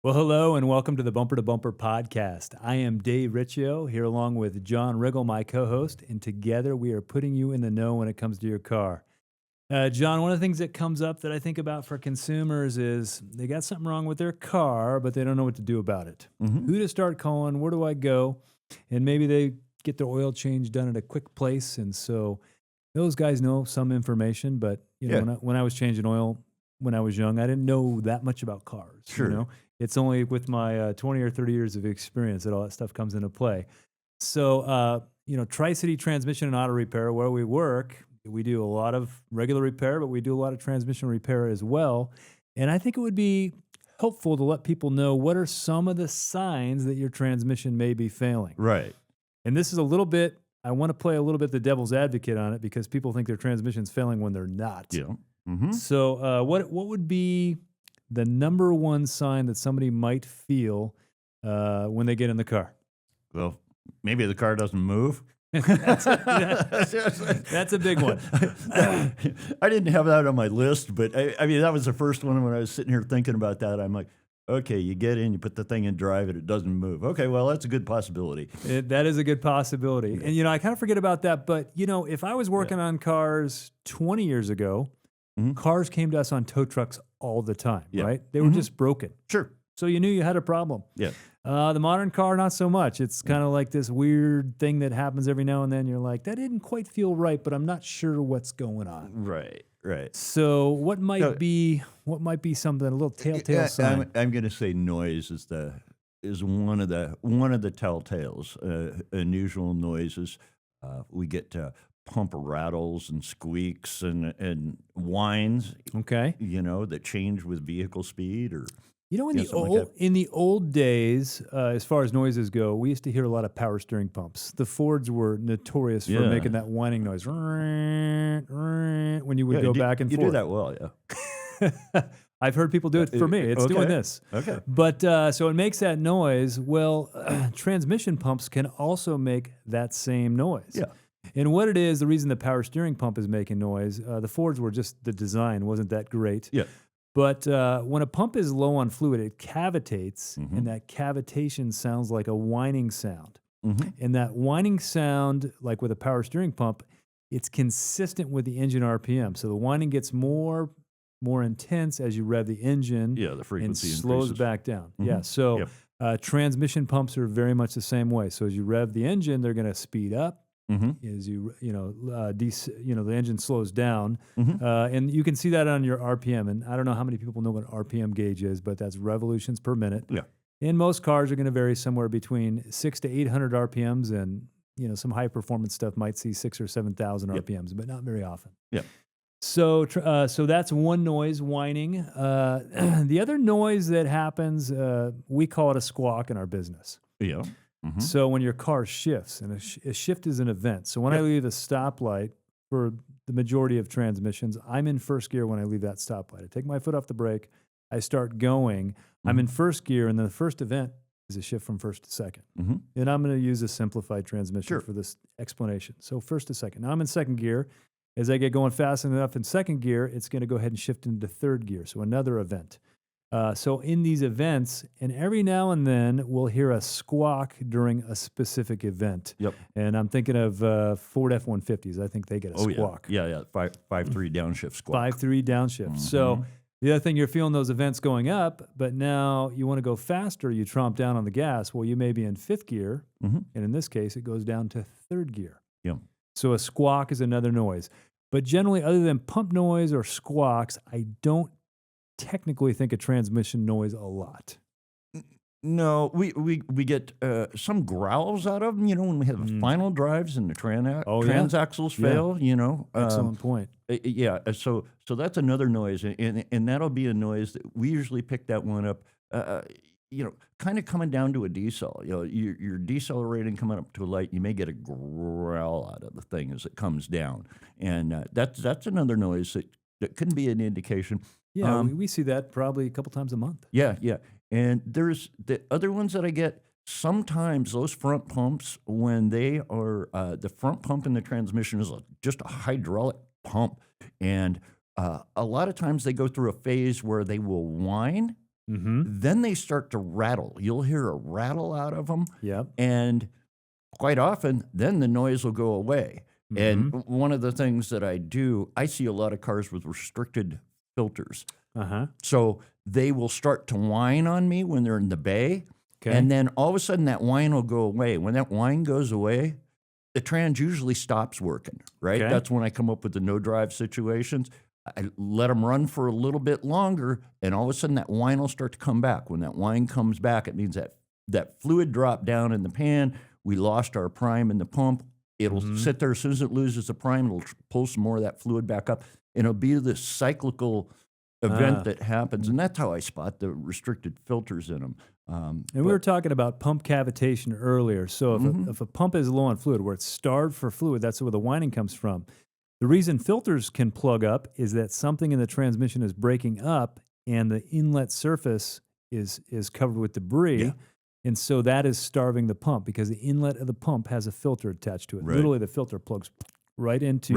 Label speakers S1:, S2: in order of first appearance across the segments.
S1: Well, hello and welcome to the Bumper to Bumper podcast. I am Dave Riccio here along with John Riggle, my co-host, and together we are putting you in the know when it comes to your car. John, one of the things that comes up that I think about for consumers is they got something wrong with their car, but they don't know what to do about it.
S2: Mhm.
S1: Who to start calling? Where do I go? And maybe they get their oil change done at a quick place, and so those guys know some information. But
S2: Yeah.
S1: when I was changing oil when I was young, I didn't know that much about cars.
S2: Sure.
S1: It's only with my 20 or 30 years of experience that all that stuff comes into play. So, Tri-City Transmission and Auto Repair, where we work, we do a lot of regular repair, but we do a lot of transmission repair as well. And I think it would be helpful to let people know what are some of the signs that your transmission may be failing.
S2: Right.
S1: And this is a little bit, I want to play a little bit the devil's advocate on it because people think their transmission's failing when they're not.
S2: Yeah. Mhm.
S1: So, what would be the number one sign that somebody might feel when they get in the car?
S2: Well, maybe the car doesn't move.
S1: That's a big one.
S2: I didn't have that on my list, but I mean, that was the first one when I was sitting here thinking about that. I'm like, okay, you get in, you put the thing in drive, and it doesn't move. Okay, well, that's a good possibility.
S1: That is a good possibility. And, I kind of forget about that. But, if I was working on cars 20 years ago,
S2: Mhm.
S1: cars came to us on tow trucks all the time,
S2: Yeah.
S1: right? They were
S2: Mhm.
S1: just broken.
S2: Sure.
S1: So you knew you had a problem.
S2: Yeah.
S1: The modern car, not so much. It's kind of like this weird thing that happens every now and then. You're like, that didn't quite feel right, but I'm not sure what's going on.
S2: Right. Right.
S1: So what might
S2: So-
S1: be something, a little telltale
S2: Yeah,
S1: sign?
S2: I'm going to say noise is one of the telltales. Unusual noises. We get pump rattles and squeaks and whines.
S1: Okay.
S2: That change with vehicle speed or
S1: In
S2: Yeah,
S1: the
S2: something like
S1: in the old days, as far as noises go, we used to hear a lot of power steering pumps. The Fords were notorious for
S2: Yeah.
S1: making that whining noise when you would
S2: Yeah,
S1: go
S2: you do-
S1: back and
S2: you
S1: forth.
S2: do that well, yeah.
S1: I've heard people do it for me. It's doing
S2: Okay.
S1: this.
S2: Okay.
S1: But so it makes that noise. Well, transmission pumps can also make that same noise.
S2: Yeah.
S1: And what it is, the reason the power steering pump is making noise, the Fords were just, the design wasn't that great.
S2: Yeah.
S1: But when a pump is low on fluid, it cavitates,
S2: Mhm.
S1: and that cavitation sounds like a whining sound.
S2: Mhm.
S1: And that whining sound, like with a power steering pump, it's consistent with the engine RPM. So the whining gets more intense as you rev the engine
S2: Yeah, the
S1: and
S2: frequency
S1: slows
S2: increases.
S1: back down.
S2: Mhm.
S1: Yeah, so
S2: Yep.
S1: transmission pumps are very much the same way. So as you rev the engine, they're going to speed up.
S2: Mhm.
S1: As the engine slows down,
S2: Mhm.
S1: and you can see that on your RPM. And I don't know how many people know what RPM gauge is, but that's revolutions per minute.
S2: Yeah.
S1: And most cars are going to vary somewhere between 600 to 800 RPMs, and some high performance stuff might see 6,000 or 7,000
S2: Yep.
S1: RPMs, but not very often.
S2: Yeah.
S1: So that's one noise, whining. The other noise that happens, we call it a squawk in our business.
S2: Yeah. Mhm.
S1: So when your car shifts, and a shift is an event. So when I
S2: Yep.
S1: leave a stoplight, for the majority of transmissions, I'm in first gear when I leave that stoplight. I take my foot off the brake, I start going, I'm
S2: Mhm.
S1: in first gear, and then the first event is a shift from first to second.
S2: Mhm.
S1: And I'm going to use a simplified transmission
S2: Sure.
S1: for this explanation. So first to second. Now I'm in second gear. As I get going fast enough in second gear, it's going to go ahead and shift into third gear. So another event. So in these events, and every now and then we'll hear a squawk during a specific event.
S2: Yep.
S1: And I'm thinking of Ford F-150s. I think they get a
S2: Oh
S1: squawk.
S2: yeah. Yeah. 5.3 downshift squawk.
S1: 5.3 downshift. So
S2: Mhm.
S1: the other thing, you're feeling those events going up, but now you want to go faster, you tromp down on the gas. Well, you may be in fifth gear,
S2: Mhm.
S1: and in this case, it goes down to third gear.
S2: Yeah.
S1: So a squawk is another noise. But generally, other than pump noise or squawks, I don't technically think of transmission noise a lot.
S2: No, we get some growls out of them. When we have final drives and the
S1: Oh, yeah?
S2: transaxles
S1: Yeah.
S2: fail.
S1: Excellent point.
S2: Yeah. So that's another noise, and that'll be a noise that we usually pick that one up. Kind of coming down to a decel. You're decelerating, coming up to a light. You may get a growl out of the thing as it comes down, and that's another noise that can be an indication.
S1: Yeah, we see that probably a couple times a month.
S2: Yeah, yeah. And there's the other ones that I get. Sometimes those front pumps, when they are the front pump in the transmission is just a hydraulic pump, and a lot of times they go through a phase where they will whine
S1: Mm-hmm.
S2: then they start to rattle. You'll hear a rattle out of them.
S1: Yep.
S2: And quite often, then the noise will go away. And one of the things that I do, I see a lot of cars with restricted filters.
S1: Uh-huh.
S2: So they will start to whine on me when they're in the bay.
S1: Okay.
S2: And then all of a sudden that whine will go away. When that whine goes away, the trans usually stops working, right?
S1: Okay.
S2: That's when I come up with the no drive situations. I let them run for a little bit longer, and all of a sudden that whine will start to come back. When that whine comes back, it means that fluid dropped down in the pan. We lost our prime in the pump. It'll sit there. As soon as it loses the prime, it'll pull some more of that fluid back up. And it'll be this cyclical event that happens. And that's how I spot the restricted filters in them.
S1: And we were talking about pump cavitation earlier. So if a pump is low on fluid, where it's starved for fluid, that's where the whining comes from. The reason filters can plug up is that something in the transmission is breaking up and the inlet surface is covered with debris.
S2: Yeah.
S1: And so that is starving the pump because the inlet of the pump has a filter attached to it.
S2: Right.
S1: Literally, the filter plugs right into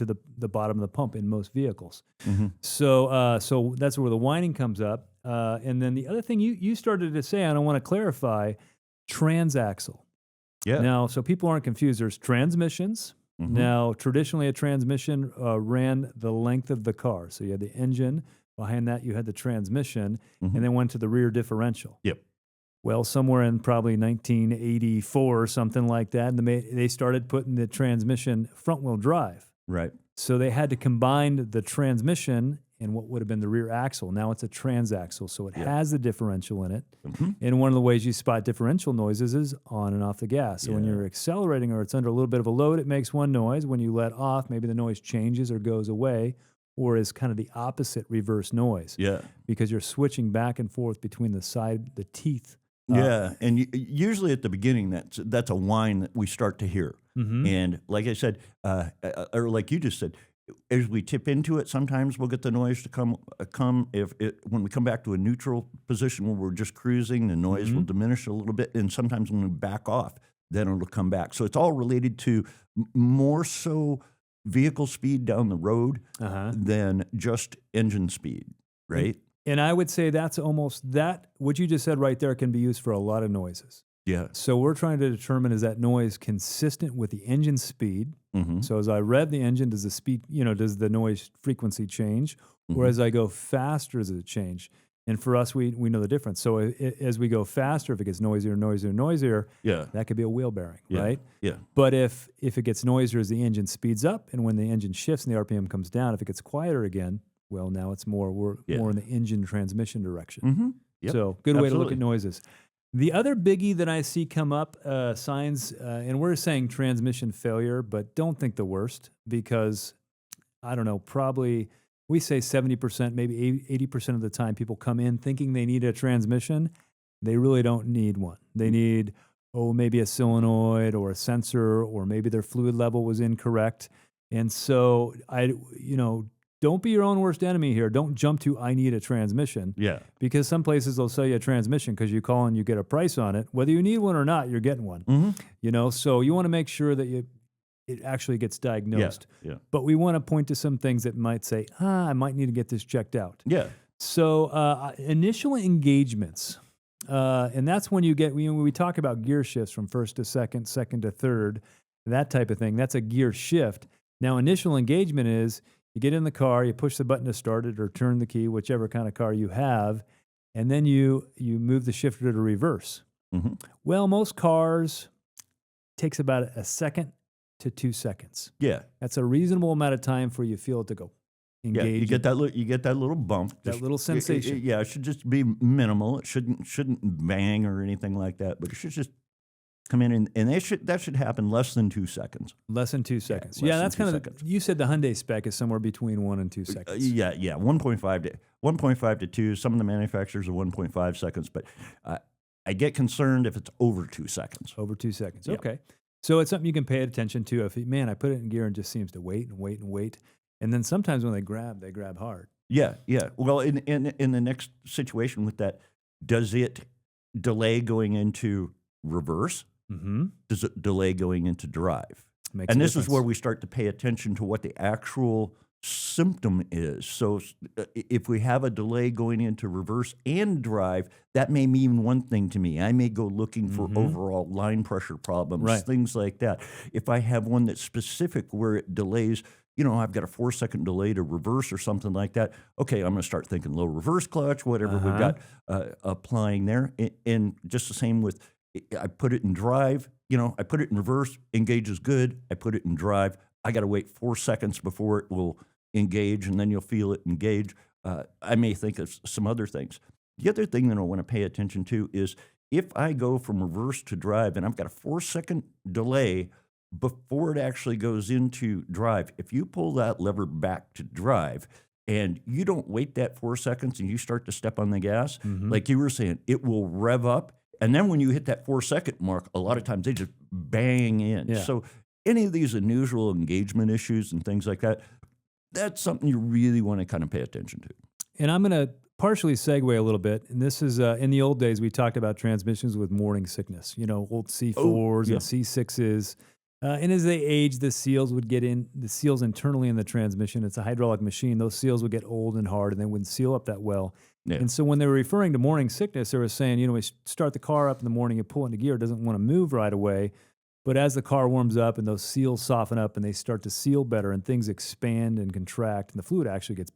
S1: the bottom of the pump in most vehicles. So that's where the whining comes up. And then the other thing you started to say, and I want to clarify, transaxle.
S2: Yeah.
S1: Now, so people aren't confused. There's transmissions. Now, traditionally, a transmission ran the length of the car. So you had the engine. Behind that, you had the transmission, and then went to the rear differential.
S2: Yep.
S1: Well, somewhere in probably 1984 or something like that, and they started putting the transmission front-wheel drive.
S2: Right.
S1: So they had to combine the transmission and what would have been the rear axle. Now it's a transaxle, so it has the differential in it. And one of the ways you spot differential noises is on and off the gas. So when you're accelerating or it's under a little bit of a load, it makes one noise. When you let off, maybe the noise changes or goes away, or is kind of the opposite reverse noise.
S2: Yeah.
S1: Because you're switching back and forth between the teeth.
S2: Yeah, and usually at the beginning, that's a whine that we start to hear. And like I said, or like you just said, as we tip into it, sometimes we'll get the noise to come. When we come back to a neutral position where we're just cruising, the noise will diminish a little bit. And sometimes when we back off, then it'll come back. So it's all related to more so vehicle speed down the road than just engine speed, right?
S1: And I would say that's almost that. What you just said right there can be used for a lot of noises.
S2: Yeah.
S1: So we're trying to determine, is that noise consistent with the engine speed? So as I rev the engine, does the speed, does the noise frequency change? Or as I go faster, does it change? And for us, we know the difference. So as we go faster, if it gets noisier, that could be a wheel bearing, right?
S2: Yeah.
S1: But if it gets noisier as the engine speeds up, and when the engine shifts and the RPM comes down, if it gets quieter again, well, now it's more in the engine transmission direction.
S2: Yep.
S1: So good way to look
S2: Absolutely.
S1: at noises. The other biggie that I see come up, signs, and we're saying transmission failure, but don't think the worst, because, I don't know, probably we say 70%, maybe 80% of the time people come in thinking they need a transmission. They really don't need one. They need, maybe a solenoid or a sensor, or maybe their fluid level was incorrect. And so don't be your own worst enemy here. Don't jump to, I need a transmission.
S2: Yeah.
S1: Because some places they'll sell you a transmission because you call and you get a price on it. Whether you need one or not, you're getting one. So you want to make sure that it actually gets diagnosed.
S2: Yeah.
S1: But we want to point to some things that might say, I might need to get this checked out.
S2: Yeah.
S1: So initial engagements. And that's when you get, when we talk about gear shifts from first to second to third, that type of thing. That's a gear shift. Now, initial engagement is, you get in the car, you push the button to start it or turn the key, whichever kind of car you have, and then you move the shifter to reverse. Well, most cars takes about a second to 2 seconds.
S2: Yeah.
S1: That's a reasonable amount of time for you feel it to go engage.
S2: Yeah, you get that little bump,
S1: that little sensation.
S2: Yeah, it should just be minimal. It shouldn't bang or anything like that, but it should just come in, and that should happen less than 2 seconds.
S1: Less than 2 seconds.
S2: Yeah,
S1: That's kind of. You said the Hyundai spec is somewhere between 1 and 2 seconds.
S2: Yeah, 1.5 to 2. Some of the manufacturers are 1.5 seconds, but I get concerned if it's over 2 seconds.
S1: Over 2 seconds.
S2: Yeah.
S1: Okay. So it's something you can pay attention to. If I put it in gear and just seems to wait and wait and wait, and then sometimes when they grab hard.
S2: Yeah. Well, in the next situation with that, does it delay going into reverse? Does it delay going into drive?
S1: Makes
S2: and
S1: a
S2: this is
S1: difference.
S2: where we start to pay attention to what the actual symptom is. So if we have a delay going into reverse and drive, that may mean one thing to me. I may go looking for overall line pressure problems,
S1: Right.
S2: things like that. If I have one that's specific where it delays, I've got a 4-second delay to reverse or something like that. Okay, I'm going to start thinking low reverse clutch, whatever we've got applying there. And just the same with, I put it in drive, I put it in reverse, engage is good. I put it in drive. I got to wait 4 seconds before it will engage, and then you'll feel it engage. I may think of some other things. The other thing that I want to pay attention to is if I go from reverse to drive and I've got a 4-second delay before it actually goes into drive, if you pull that lever back to drive and you don't wait that 4 seconds and you start to step on the gas, like you were saying, it will rev up. And then when you hit that 4-second mark, a lot of times they just bang in.
S1: Yeah.
S2: So any of these unusual engagement issues and things like that, that's something you really want to kind of pay attention to.
S1: And I'm going to partially segue a little bit. And this is, in the old days, we talked about transmissions with morning sickness, old C4s and C6s. And as they age, the seals would get in, the seals internally in the transmission. It's a hydraulic machine. Those seals would get old and hard and they wouldn't seal up that well.
S2: Yeah.
S1: And so when they were referring to morning sickness, they were saying, we start the car up in the morning, you pull it into gear, it doesn't want to move right away. But as the car warms up and those seals soften up and they start to seal better and things expand and contract and the fluid actually gets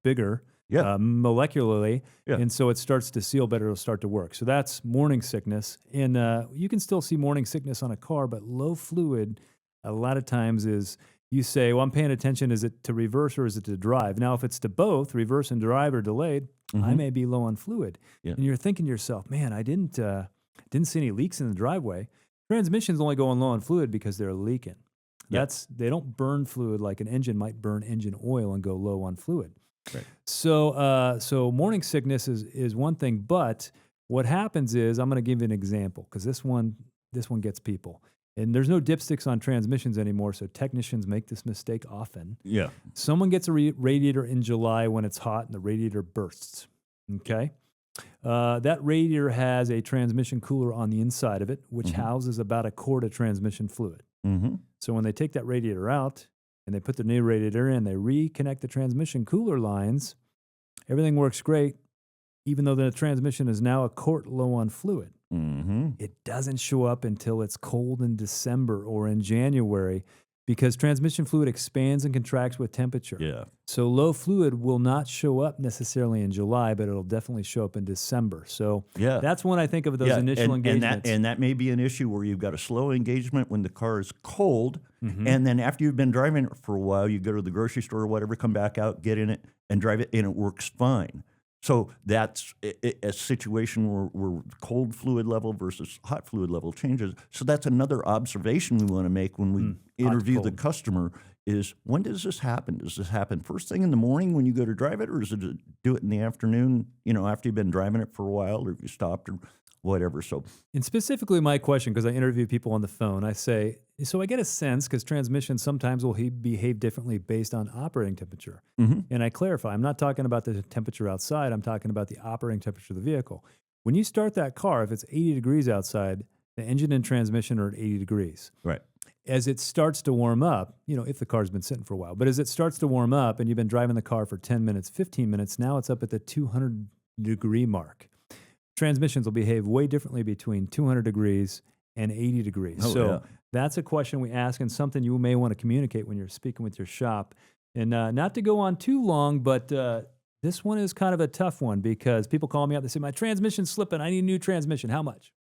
S1: bigger molecularly.
S2: Yeah.
S1: And so it starts to seal better, it'll start to work. So that's morning sickness. And you can still see morning sickness on a car, but low fluid a lot of times is, you say, well, I'm paying attention, is it to reverse or is it to drive? Now, if it's to both, reverse and drive or delayed, I may be low on fluid.
S2: Yeah.
S1: And you're thinking to yourself, man, I didn't see any leaks in the driveway. Transmissions only go on low on fluid because they're leaking.
S2: Yeah.
S1: They don't burn fluid like an engine might burn engine oil and go low on fluid.
S2: Right.
S1: So morning sickness is one thing, but what happens is, I'm going to give you an example because this one gets people. And there's no dipsticks on transmissions anymore, so technicians make this mistake often.
S2: Yeah.
S1: Someone gets a radiator in July when it's hot and the radiator bursts, okay? That radiator has a transmission cooler on the inside of it, which houses about a quart of transmission fluid. So when they take that radiator out and they put the new radiator in, they reconnect the transmission cooler lines, everything works great, even though the transmission is now a quart low on fluid. It doesn't show up until it's cold in December or in January because transmission fluid expands and contracts with temperature.
S2: Yeah.
S1: So low fluid will not show up necessarily in July, but it'll definitely show up in December. So that's when I think of those initial engagements.
S2: And that may be an issue where you've got a slow engagement when the car is cold, and then after you've been driving it for a while, you go to the grocery store or whatever, come back out, get in it, and drive it, and it works fine. So that's a situation where cold fluid level versus hot fluid level changes. So that's another observation we want to make when we interview the customer is, when does this happen? Does this happen first thing in the morning when you go to drive it, or is it do it in the afternoon, after you've been driving it for a while, or if you stopped or whatever? So,
S1: and specifically my question, because I interview people on the phone, I say, so I get a sense, because transmissions sometimes will behave differently based on operating temperature. And I clarify, I'm not talking about the temperature outside, I'm talking about the operating temperature of the vehicle. When you start that car, if it's 80 degrees outside, the engine and transmission are at 80 degrees.
S2: right.
S1: As it starts to warm up, if the car's been sitting for a while, but as it starts to warm up and you've been driving the car for 10 minutes, 15 minutes, now it's up at the 200 degree mark. Transmissions will behave way differently between 200 degrees and 80 degrees. That's a question we ask and something you may want to communicate when you're speaking with your shop. And not to go on too long, but this one is kind of a tough one because people call me up, they say, my transmission's slipping, I need a new transmission. How much?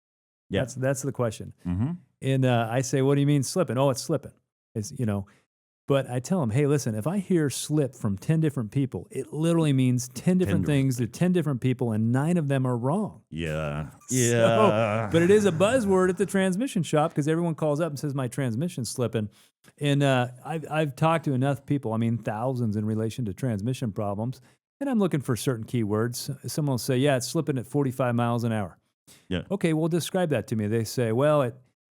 S2: Yeah.
S1: That's the question. And I say, what do you mean slipping? Oh, it's slipping. It's, but I tell them, hey, listen, if I hear slip from 10 different people, it literally means 10 different things to 10 different people, and 9 of them are wrong.
S2: Yeah.
S1: But it is a buzzword at the transmission shop because everyone calls up and says, my transmission's slipping. And I've talked to enough people, thousands in relation to transmission problems, and I'm looking for certain keywords. Someone will say, yeah, it's slipping at 45 miles an hour.
S2: Yeah.
S1: Okay, well, describe that to me. They say, well,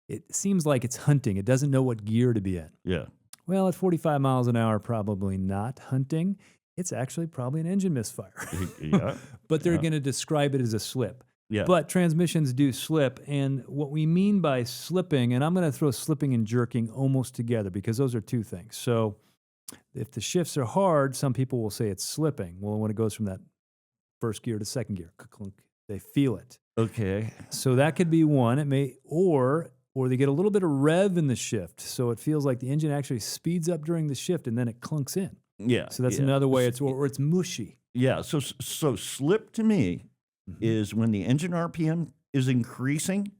S1: it seems like it's hunting. It doesn't know what gear to be in.
S2: Yeah.
S1: Well, at 45 miles an hour, probably not hunting. It's actually probably an engine misfire. But they're going to describe it as a slip.
S2: Yeah.
S1: But transmissions do slip. And what we mean by slipping, and I'm going to throw slipping and jerking almost together because those are two things. So If the shifts are hard, some people will say it's slipping. Well, when it goes from that first gear to second gear, clunk, they feel it.
S2: Okay.
S1: So that could be one. It may, or they get a little bit of rev in the shift, so it feels like the engine actually speeds up during the shift and then it clunks in.
S2: Yeah.
S1: So that's
S2: yeah.
S1: another way. Or it's mushy.
S2: Yeah. So slip to me is when the engine RPM is increasing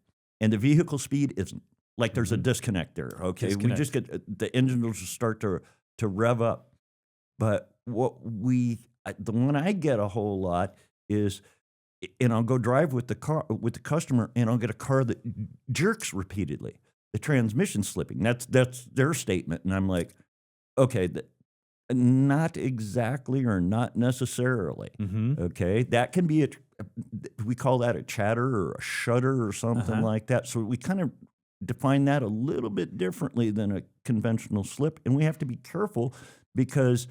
S2: and the vehicle speed isn't. Like there's a disconnect there. Okay.
S1: Disconnect.
S2: We just get the engine will just start to rev up. But the one I get a whole lot is, and I'll go drive with the customer, and I'll get a car that jerks repeatedly. The transmission slipping. That's their statement, and I'm like, okay, not exactly or not necessarily. Okay, that can be we call that a chatter or a shudder or something like that. So we kind of define that a little bit differently than a conventional slip, and we have to be careful because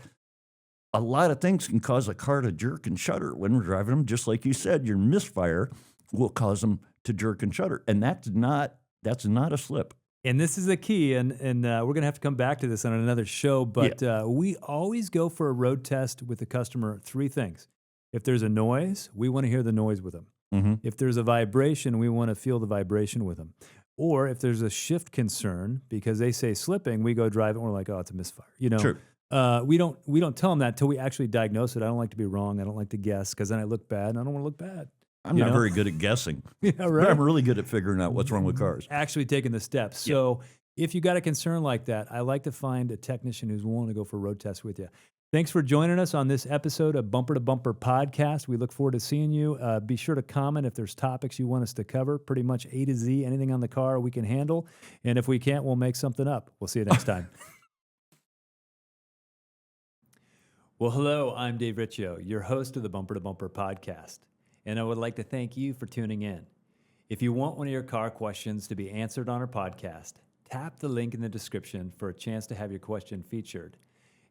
S2: a lot of things can cause a car to jerk and shudder when we're driving them. Just like you said, your misfire will cause them to jerk and shudder, and that's not a slip.
S1: And this is a key, and we're going to have to come back to this on another show, but we always go for a road test with the customer. 3 things. If there's a noise, we want to hear the noise with them. If there's a vibration, we want to feel the vibration with them. Or if there's a shift concern, because they say slipping, we go drive it and we're like, oh, it's a misfire.
S2: True.
S1: We don't tell them that till we actually diagnose it. I don't like to be wrong. I don't like to guess because then I look bad and I don't want to look bad.
S2: I'm not very good at guessing.
S1: Yeah, right.
S2: But I'm really good at figuring out what's wrong with cars.
S1: Actually taking the steps. So if you got a concern like that, I like to find a technician who's willing to go for a road test with you. Thanks for joining us on this episode of Bumper to Bumper Podcast. We look forward to seeing you. Be sure to comment if there's topics you want us to cover. Pretty much A to Z, anything on the car we can handle. And if we can't, we'll make something up. We'll see you next time. Well, hello, I'm Dave Riccio, your host of the Bumper to Bumper Podcast. And I would like to thank you for tuning in. If you want one of your car questions to be answered on our podcast, tap the link in the description for a chance to have your question featured.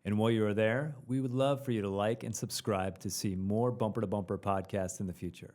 S1: And while you are there, we would love for you to like and subscribe to see more Bumper to Bumper podcasts in the future.